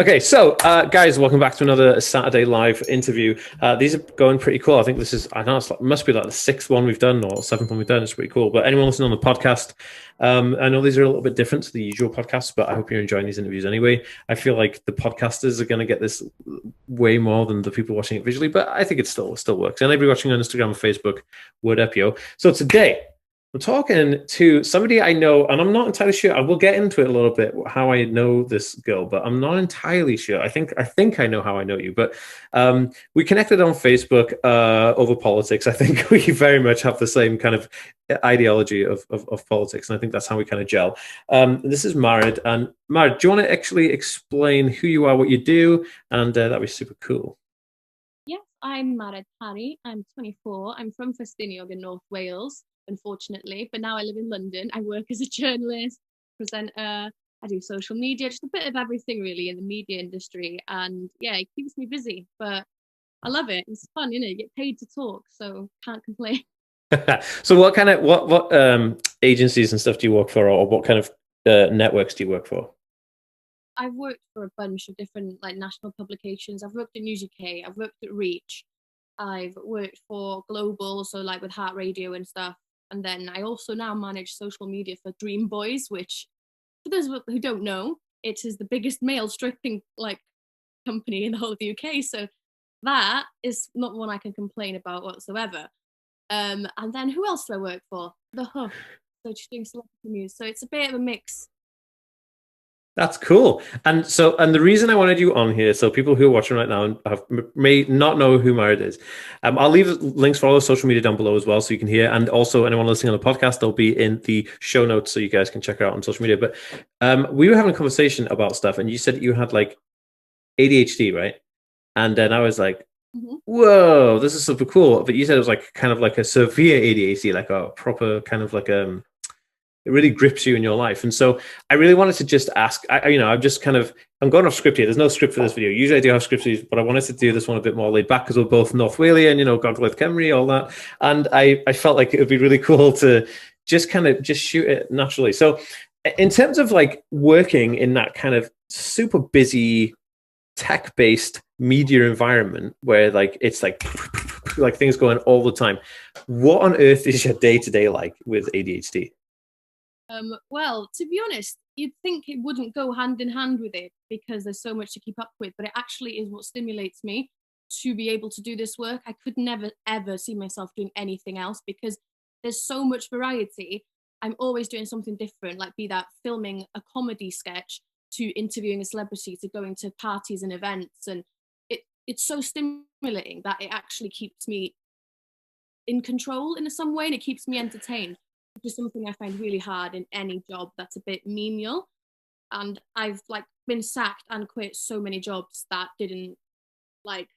Okay, so guys, welcome back to another Saturday live interview. These are going pretty cool. I think this is, I know it's like, must be like the sixth one we've done or seventh one we've done. It's pretty cool. But anyone listening on the podcast, I know these are a little bit different to the usual podcasts, but I hope you're enjoying these interviews anyway. I feel like the podcasters are going to get this way more than the people watching it visually, but I think it still works. And everybody watching on Instagram or Facebook, word up, yo. So today, I'm talking to somebody I know, and I'm not entirely sure. I will get into it a little bit how I know this girl, but I'm not entirely sure. I think I know how I know you, but we connected on Facebook over politics. I think we very much have the same kind of ideology of politics, and I think that's how we kind of gel. This is Marid, and Marid, do you want to actually explain who you are, what you do, and that'd be super cool. Yes, I'm Marid Harry. I'm 24. I'm from Festiniog in North Wales, unfortunately, but now I live in London. I work as a journalist, presenter. I do social media, just a bit of everything really in the media industry. And yeah, it keeps me busy, but I love it. It's fun, you get paid to talk, so can't complain. So, what kind of what agencies and stuff do you work for, or what kind of networks do you work for? I've worked for a bunch of different like national publications. I've worked at News UK. I've worked at Reach. I've worked for Global, so like with Heart Radio and stuff. And then I also now manage social media for Dream Boys, which, for those who don't know, it is the biggest male stripping like company in the whole of the UK. So that is not one I can complain about whatsoever. And then who else do I work for? The Huff. So just doing celebrity news. So it's a bit of a mix. That's cool. And so, and the reason I wanted you on here, so people who are watching right now and may not know who Marid is, I'll leave links for all the social media down below as well, so you can hear. And also, anyone listening on the podcast, they'll be in the show notes, so you guys can check her out on social media. But we were having a conversation about stuff, and you said that you had like ADHD, right? And then I was like, whoa, this is super cool. But you said it was like kind of like a severe ADHD, like a proper kind of like it really grips you in your life. And so I really wanted to just ask, I'm just kind of, I'm going off script here. There's no script for this video. Usually I do have scripts, but I wanted to do this one a bit more laid back because we're both North Walian, Gogledd Cymru, all that. And I felt like it would be really cool to just kind of just shoot it naturally. So in terms of like working in that kind of super busy tech-based media environment where like it's like things going all the time, what on earth is your day-to-day like with ADHD? Well, to be honest, you'd think it wouldn't go hand in hand with it because there's so much to keep up with, but it actually is what stimulates me to be able to do this work. I could never, ever see myself doing anything else because there's so much variety. I'm always doing something different, like be that filming a comedy sketch to interviewing a celebrity to going to parties and events. And it's so stimulating that it actually keeps me in control in some way and it keeps me entertained, which is something I find really hard in any job that's a bit menial. And I've like been sacked and quit so many jobs that didn't like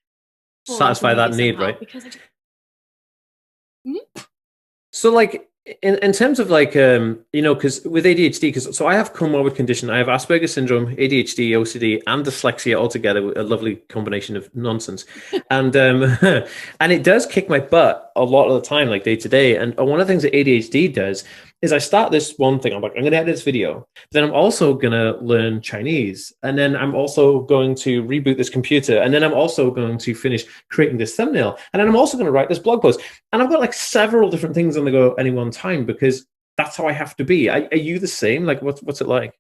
satisfy that need, right? Because I just... So like in terms of like because with ADHD, because so I have comorbid condition, I have Asperger's syndrome, ADHD, OCD, and dyslexia all together, a lovely combination of nonsense, and and it does kick my butt a lot of the time, like day to day. And one of the things that ADHD does is I start this one thing, I'm like, I'm going to edit this video, but then I'm also going to learn Chinese, and then I'm also going to reboot this computer, and then I'm also going to finish creating this thumbnail, and then I'm also going to write this blog post, and I've got like several different things on the go at any one time because that's how I have to be. Are you the same? Like, what's it like?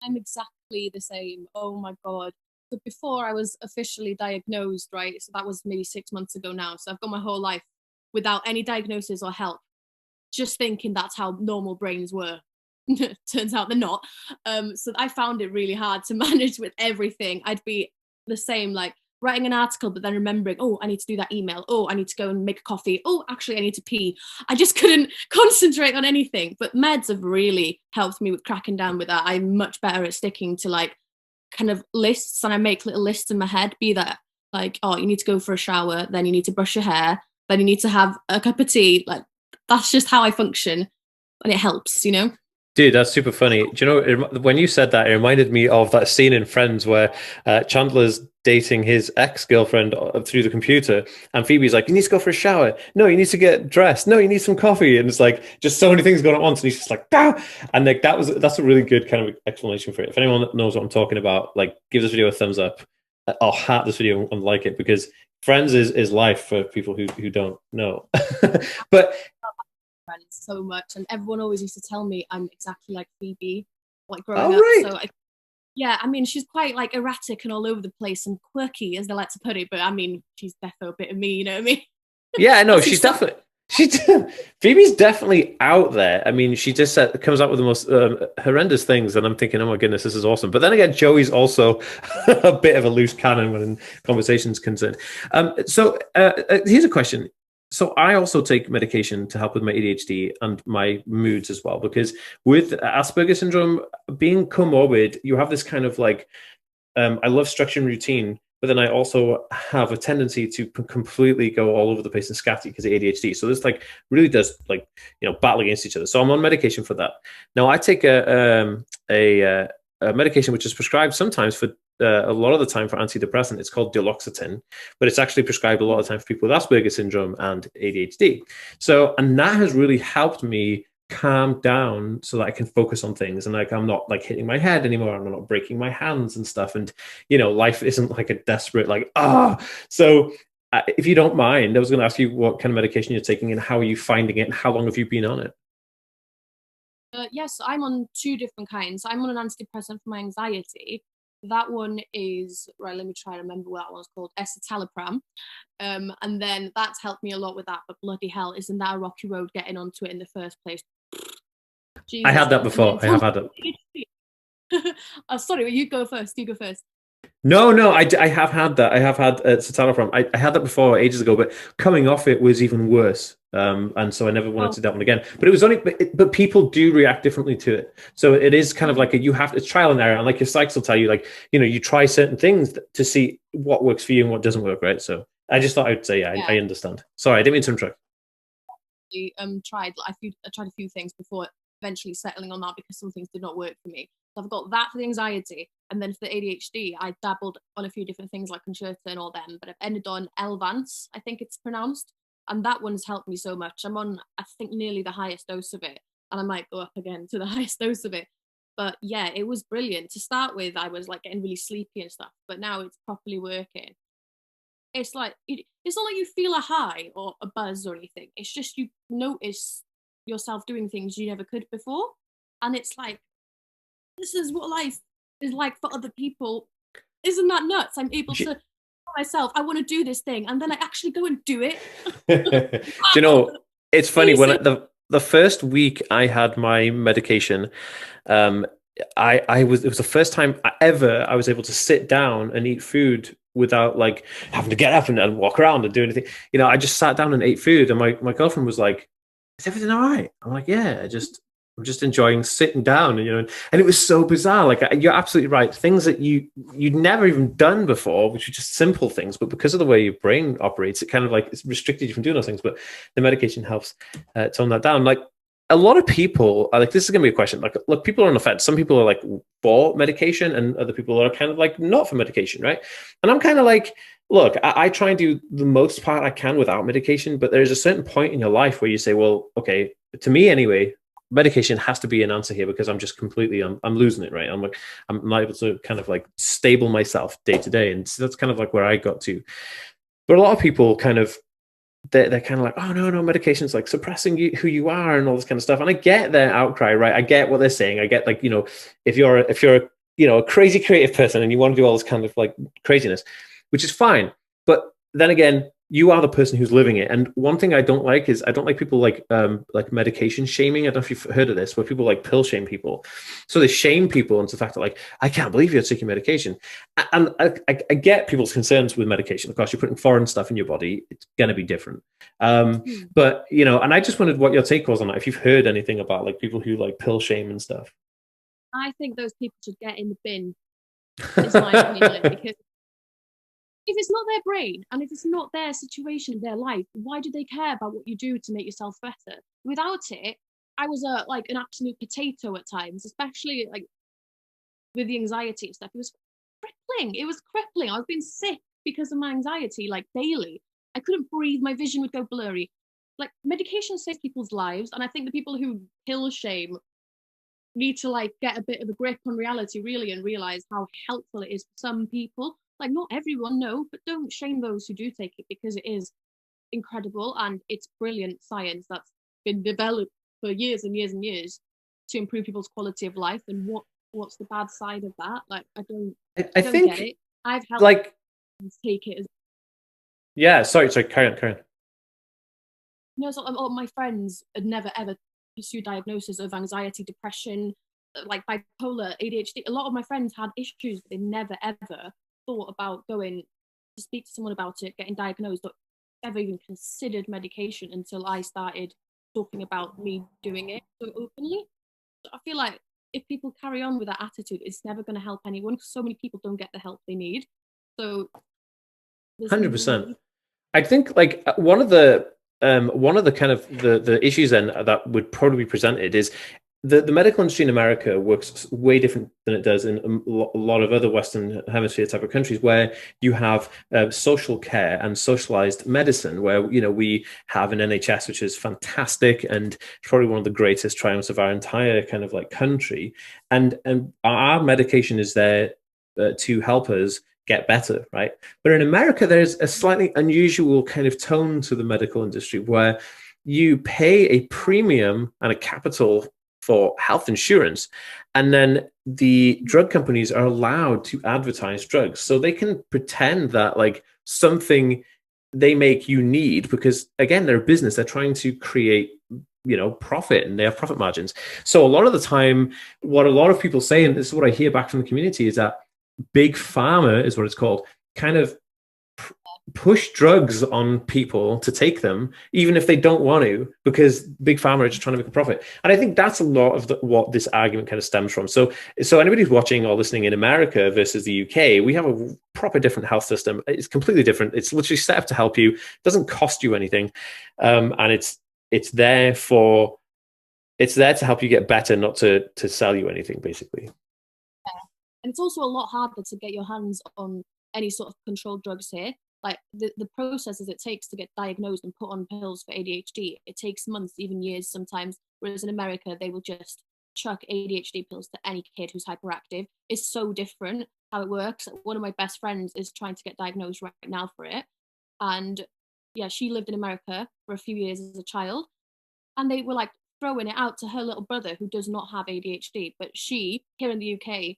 I'm exactly the same. Oh my God. But before I was officially diagnosed, right? So that was maybe 6 months ago now. So I've got my whole life without any diagnosis or help, just thinking that's how normal brains were. Turns out they're not. So I found it really hard to manage with everything. I'd be the same, like writing an article, but then remembering, oh, I need to do that email. Oh, I need to go and make a coffee. Oh, actually, I need to pee. I just couldn't concentrate on anything. But meds have really helped me with cracking down with that. I'm much better at sticking to like kind of lists, and I make little lists in my head, be that like, oh, you need to go for a shower, then you need to brush your hair, then you need to have a cup of tea. Like, that's just how I function, and it helps. Dude, that's super funny. Do you know, when you said that, it reminded me of that scene in Friends where Chandler's dating his ex-girlfriend through the computer, and Phoebe's like, "You need to go for a shower. No, you need to get dressed. No, you need some coffee." And it's like just so many things going on at once, and he's just like, "Ah!" And like that's a really good kind of explanation for it. If anyone knows what I'm talking about, like, give this video a thumbs up. I'll heart this video and like it because Friends is life for people who don't know. But Friends so much, and everyone always used to tell me I'm exactly like Phoebe, like growing all up. right. So yeah, I mean, she's quite like erratic and all over the place and quirky, as they like to put it. But I mean, she's definitely a bit of me, you know what I mean? Yeah, no, That's she's exactly. definitely she Phoebe's definitely out there. I mean, she just comes out with the most horrendous things, and I'm thinking, oh my goodness, this is awesome. But then again, Joey's also a bit of a loose cannon when conversation's concerned. Here's a question. So I also take medication to help with my ADHD and my moods as well, because with Asperger's syndrome being comorbid, you have this kind of like I love structure and routine, but then I also have a tendency to completely go all over the place and scatty because of ADHD. So this like really does like battle against each other. So I'm on medication for that. Now I take a medication which is prescribed sometimes for a lot of the time for antidepressant. It's called duloxetine, but it's actually prescribed a lot of the time for people with Asperger's syndrome and ADHD. So and that has really helped me calm down so that I can focus on things and like I'm not like hitting my head anymore. I'm not breaking my hands and stuff. And life isn't like a desperate like So if you don't mind, I was going to ask you what kind of medication you're taking and how are you finding it and how long have you been on it? Yes, I'm on two different kinds. I'm on an antidepressant for my anxiety. That one is right. Let me try to remember what that one's called. Escitalopram. And then that's helped me a lot with that. But bloody hell, isn't that a rocky road getting onto it in the first place? I Jesus. had that And then before. I from have had it. oh, sorry, you go first. You go first. No, I have had that. I have had citalopram. I had that before ages ago, but coming off it was even worse. And so I never wanted Oh, to do that one again. But it was only, but people do react differently to it. So it is kind of like you have it's trial and error. And like your psychs will tell you, like, you try certain things to see what works for you and what doesn't work, right? So I just thought I'd say, yeah, yeah. I understand. Sorry, I didn't mean to interrupt. Tried I tried a few things before eventually settling on that because some things did not work for me. So I've got that for the anxiety, and then for the ADHD, I dabbled on a few different things like Concerta and all them, but I've ended on Elvance, I think it's pronounced, and that one's helped me so much. I'm on, I think, nearly the highest dose of it, and I might go up again to the highest dose of it. But yeah, it was brilliant. To start with, I was like getting really sleepy and stuff, but now it's properly working. It's like it's not like you feel a high or a buzz or anything. It's just you notice yourself doing things you never could before, and it's like this is what life is like for other people. Isn't that nuts? I'm able to tell myself I want to do this thing, and then I actually go and do it. Do you Wow, know, it's funny when amazing. the first week I had my medication, um, I was it was the first time ever I was able to sit down and eat food without like having to get up and walk around and do anything. I just sat down and ate food, and my girlfriend was like, "Is everything all right?" I'm like, "Yeah, I'm just enjoying sitting down," and it was so bizarre. Like you're absolutely right. Things that you'd never even done before, which are just simple things, but because of the way your brain operates, it kind of like it's restricted you from doing those things. But the medication helps tone that down. Like a lot of people are like, this is going to be a question. Like, look, people are on the fence. Some people are like for medication, and other people are kind of like not for medication, right? And I'm kind of like, look, I try and do the most part I can without medication, but there's a certain point in your life where you say, well, okay, to me anyway, medication has to be an answer here because I'm just completely I'm losing it, right? I'm like I'm not able to kind of like stable myself day to day, and so that's kind of like where I got to. But a lot of people kind of they're kind of like, oh no, medication's like suppressing who you are and all this kind of stuff. And I get their outcry, right? I get what they're saying. I get like if you're a crazy creative person and you want to do all this kind of like craziness, which is fine. But then again, you are the person who's living it. And one thing I don't like is I don't like people like medication shaming. I don't know if you've heard of this, where people like pill shame people. So they shame people into the fact that like, I can't believe you're taking medication. And I get people's concerns with medication. Of course, you're putting foreign stuff in your body. It's going to be different. But and I just wondered what your take was on that. If you've heard anything about like people who like pill shame and stuff. I think those people should get in the bin. Is my opinion because if it's not their brain and if it's not their situation, their life, why do they care about what you do to make yourself better? Without it, I was like an absolute potato at times, especially like with the anxiety and stuff. It was crippling. It was crippling. I've been sick because of my anxiety, like daily. I couldn't breathe. My vision would go blurry. Like medication saves people's lives, and I think the people who pill shame need to like get a bit of a grip on reality, really, and realize how helpful it is for some people. Like not everyone, no, but don't shame those who do take it, because it is incredible and it's brilliant science that's been developed for years and years and years to improve people's quality of life. And what's the bad side of that? Like I don't think get it. I've helped like take it as yeah, sorry, carry on. no, so all my friends had never ever pursued diagnosis of anxiety, depression, like bipolar, ADHD. A lot of my friends had issues, but they never ever thought about going to speak to someone about it, getting diagnosed, or ever even considered medication until I started talking about me doing it so openly. So I feel like if people carry on with that attitude, it's never going to help anyone, because so many people don't get the help they need. So there's 100%. I think like one of the kind of the issues then that would probably be presented is the medical industry in America works way different than it does in a lot of other Western Hemisphere type of countries, where you have social care and socialized medicine, where we have an NHS which is fantastic and probably one of the greatest triumphs of our entire kind of like country, and our medication is there to help us get better, right? But in America, there's a slightly unusual kind of tone to the medical industry where you pay a premium and a capital for health insurance, and then the drug companies are allowed to advertise drugs. So they can pretend that like something they make you need, because again, they're a business, they're trying to create profit, and they have profit margins. So a lot of the time, what a lot of people say, and this is what I hear back from the community, is that big pharma is what it's called, kind of push drugs on people to take them, even if they don't want to, because big pharma are just trying to make a profit. And I think that's a lot of what this argument kind of stems from. So anybody who's watching or listening in America versus the UK, we have a proper different health system. It's completely different. It's literally set up to help you. It doesn't cost you anything, and it's there to help you get better, not to sell you anything, basically. And it's also a lot harder to get your hands on any sort of controlled drugs here. Like the processes it takes to get diagnosed and put on pills for ADHD, it takes months, even years sometimes. Whereas in America, they will just chuck ADHD pills to any kid who's hyperactive. It's so different how it works. One of my best friends is trying to get diagnosed right now for it. And yeah, she lived in America for a few years as a child. And they were like throwing it out to her little brother who does not have ADHD. But she, here in the UK,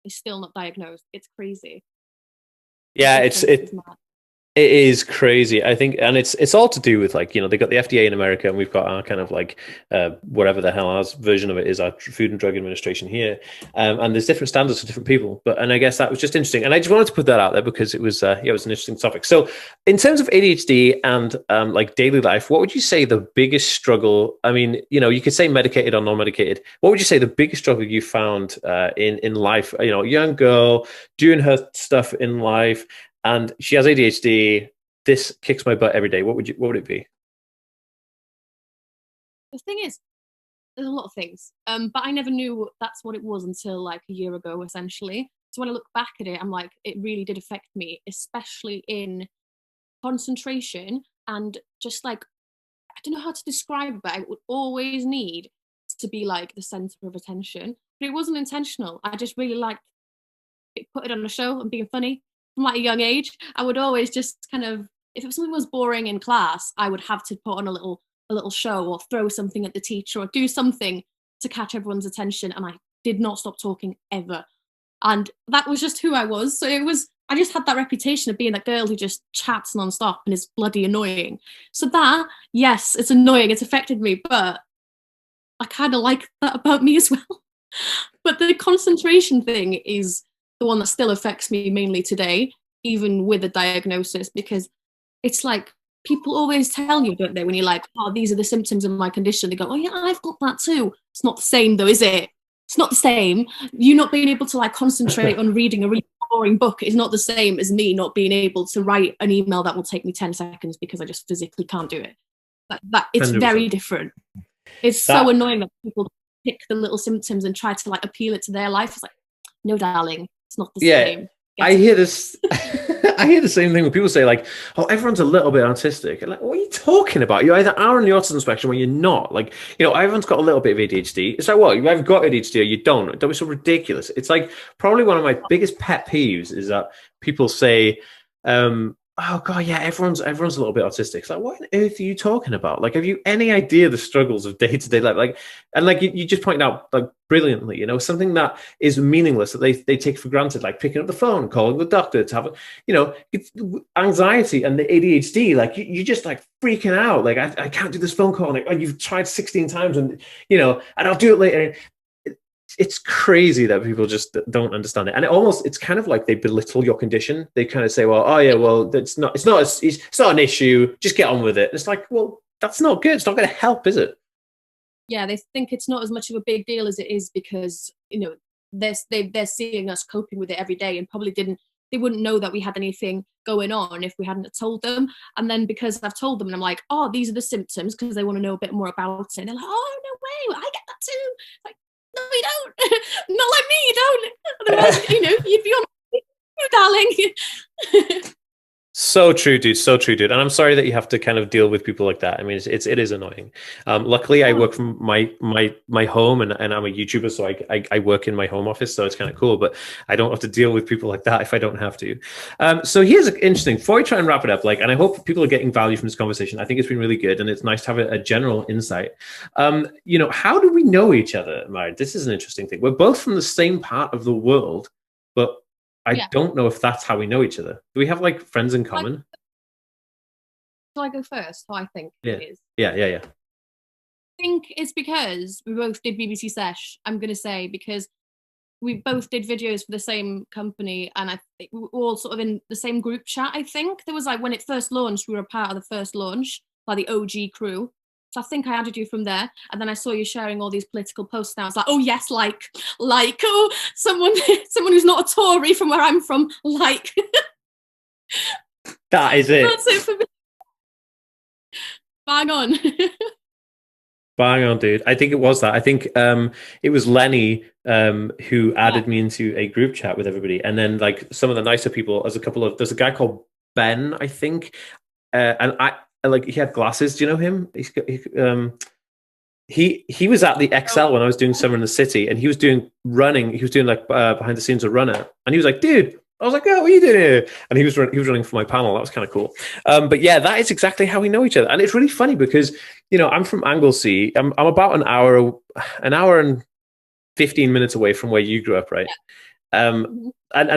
is still not diagnosed. It's crazy. Yeah, it is crazy, I think, and it's all to do with like they got the FDA in America, and we've got our kind of like whatever the hell our version of it is, our Food and Drug Administration here, and there's different standards for different people. And I guess that was just interesting, and I just wanted to put that out there because it was it was an interesting topic. So, in terms of ADHD and like daily life, what would you say the biggest struggle? I mean, you could say medicated or non-medicated. What would you say the biggest struggle you found in life? A young girl doing her stuff in life, and she has ADHD. This kicks my butt every day. What would it be? The thing is, there's a lot of things, but I never knew that's what it was until like a year ago, essentially. So when I look back at it, I'm like, it really did affect me, especially in concentration and just like, I don't know how to describe it, but I would always need to be like the center of attention. But it wasn't intentional. I just really liked it, put it on a show and being funny. From like a young age, I would always just kind of, if something was boring in class, I would have to put on a little show or throw something at the teacher or do something to catch everyone's attention. And I did not stop talking ever. And that was just who I was. So I just had that reputation of being that girl who just chats nonstop and is bloody annoying. So that, yes, it's annoying. It's affected me, but I kind of like that about me as well. But the concentration thing is the one that still affects me mainly today, even with a diagnosis, because it's like people always tell you, don't they, when you're like, oh, these are the symptoms of my condition, they go, oh yeah, I've got that too. It's not the same though, is it? It's not the same. You not being able to like concentrate on reading a really boring book is not the same as me not being able to write an email that will take me 10 seconds because I just physically can't do it. That it's 100%. Very different. It's so That annoying that people pick the little symptoms and try to like appeal it to their life. It's like, no, darling, it's not the Yeah, same. I Get hear this. I hear the same thing when people say like, "Oh, everyone's a little bit autistic." And like, what are you talking about? You either are on the autism spectrum or you're not. Like, everyone's got a little bit of ADHD. It's like, well, you either got ADHD or you don't. Don't be so ridiculous. It's like probably one of my biggest pet peeves is that people say, "Oh God, yeah, everyone's a little bit autistic." It's like, what on earth are you talking about? Like, have you any idea the struggles of day to day life? Like, and like you just pointed out like brilliantly, something that is meaningless that they take for granted, like picking up the phone, calling the doctor to have, it's anxiety and the ADHD. Like you just like freaking out. Like I can't do this phone call. Like, oh, you've tried 16 times, and and I'll do it later. It's crazy that people just don't understand it, and it's kind of like they belittle your condition. They kind of say, well, oh yeah, well, it's not an issue, just get on with it. It's like, well, that's not good. It's not going to help, is it? Yeah, they think it's not as much of a big deal as it is because they're seeing us coping with it every day, and probably they wouldn't know that we had anything going on if we hadn't told them. And then because I've told them and I'm like, oh, these are the symptoms, because they want to know a bit more about it, and they're like, oh no way, I get that too. Like, no, you don't. Not like me, you don't. Otherwise, you'd be on you, darling. So true, dude. So true, dude. And I'm sorry that you have to kind of deal with people like that. I mean, it is annoying. Luckily, I work from my home, and I'm a YouTuber, so I work in my home office, so it's kind of cool. But I don't have to deal with people like that if I don't have to. So here's interesting. Before we try and wrap it up, and I hope people are getting value from this conversation. I think it's been really good, and it's nice to have a general insight. How do we know each other, Mary? This is an interesting thing. We're both from the same part of the world, but I don't know if that's how we know each other. Do we have like friends in common? Shall I go first? How I think it is. Yeah. I think it's because we both did BBC Sesh. I'm going to say because we both did videos for the same company, and I think we were all sort of in the same group chat. I think there was like when it first launched, we were a part of the first launch by the OG crew. So I think I added you from there, and then I saw you sharing all these political posts. Now I was like, oh yes, like, oh, someone who's not a Tory from where I'm from, like. That is it. That's it for me. Bang on. Bang on, dude. I think it was that. I think it was Lenny who added me into a group chat with everybody, and then like some of the nicer people. There's a guy called Ben, I think, and I like he had glasses. Do you know him? He was at the XL when I was doing Summer in the City, and he was doing running. He was doing like behind the scenes a runner, and he was like, "Dude." I was like, "Oh, what are you doing here?" And he was running for my panel. That was kind of cool. But yeah, that is exactly how we know each other, and it's really funny because I'm from Anglesey. I'm about an hour and 15 minutes away from where you grew up, right? And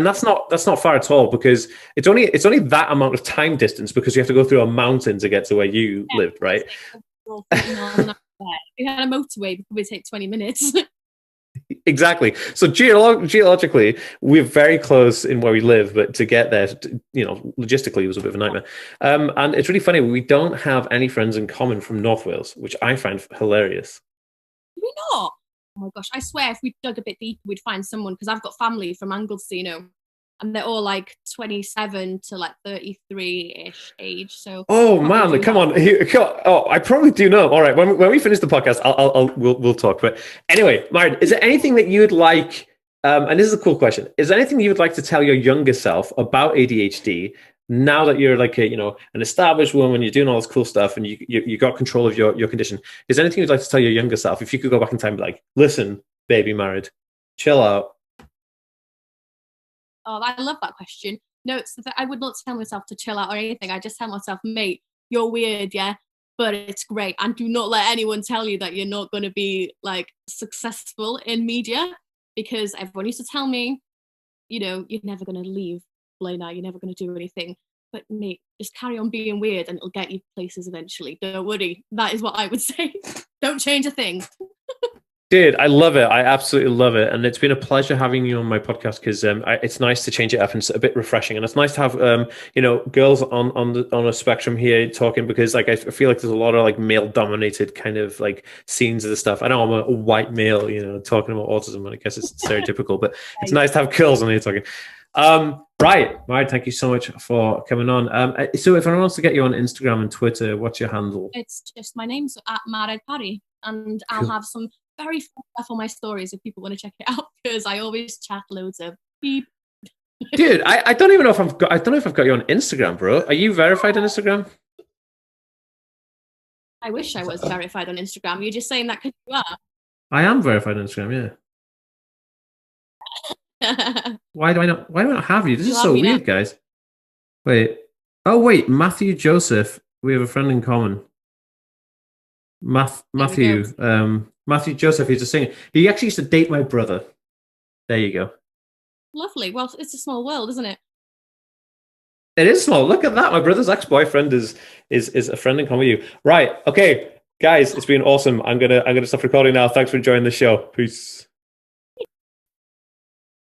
that's not far at all, because it's only that amount of time distance, because you have to go through a mountain to get to where you lived, right? If we had a motorway, it would probably take 20 minutes. Exactly. So geologically, we're very close in where we live, but to get there, logistically, it was a bit of a nightmare. And it's really funny. We don't have any friends in common from North Wales, which I find hilarious. Do we not? Oh my gosh! I swear, if we dug a bit deeper, we'd find someone, because I've got family from Anglesey, and they're all like 27 to like 33-ish age. So oh man, come on. Oh, I probably do know. All right, when we finish the podcast, we'll talk. But anyway, Maren, is there anything that you'd like? And this is a cool question. Is there anything you would like to tell your younger self about ADHD now that you're like an established woman, you're doing all this cool stuff, and you got control of your condition? Is there anything you'd like to tell your younger self if you could go back in time, and be like, listen, baby, married, chill out? Oh, I love that question. No, I would not tell myself to chill out or anything. I just tell myself, mate, you're weird, yeah, but it's great. And do not let anyone tell you that you're not going to be like successful in media, because everyone used to tell me, you're never going to leave Blaina, you're never going to do anything. But mate, just carry on being weird and it'll get you places eventually. Don't worry. That is what I would say. Don't change a thing. Dude, I love it. I absolutely love it. And it's been a pleasure having you on my podcast, because it's nice to change it up, and it's a bit refreshing. And it's nice to have, girls on a spectrum here talking, because like I feel like there's a lot of like male dominated kind of like scenes of the stuff. I know I'm a white male, talking about autism, and I guess it's stereotypical, but it's nice to have girls on here talking. Right. Thank you so much for coming on. So if anyone wants to get you on Instagram and Twitter, what's your handle? It's just my name, so at Married Parry. and I'll have some very fun stuff on my stories if people want to check it out, because I always chat loads of beep. Dude, I don't even know if I don't know if I've got you on Instagram, bro. Are you verified on Instagram? I wish I was verified on Instagram. You're just saying that because you are. I am verified on Instagram, yeah. Why do I not have you? This is so weird, guys. Wait. Oh wait, Matthew Joseph. We have a friend in common. Matthew Joseph, he's a singer. He actually used to date my brother. There you go. Lovely. Well, it's a small world, isn't it? It is small. Look at that. My brother's ex-boyfriend is a friend in common with you. Right. Okay, guys, it's been awesome. I'm gonna stop recording now. Thanks for joining the show. Peace.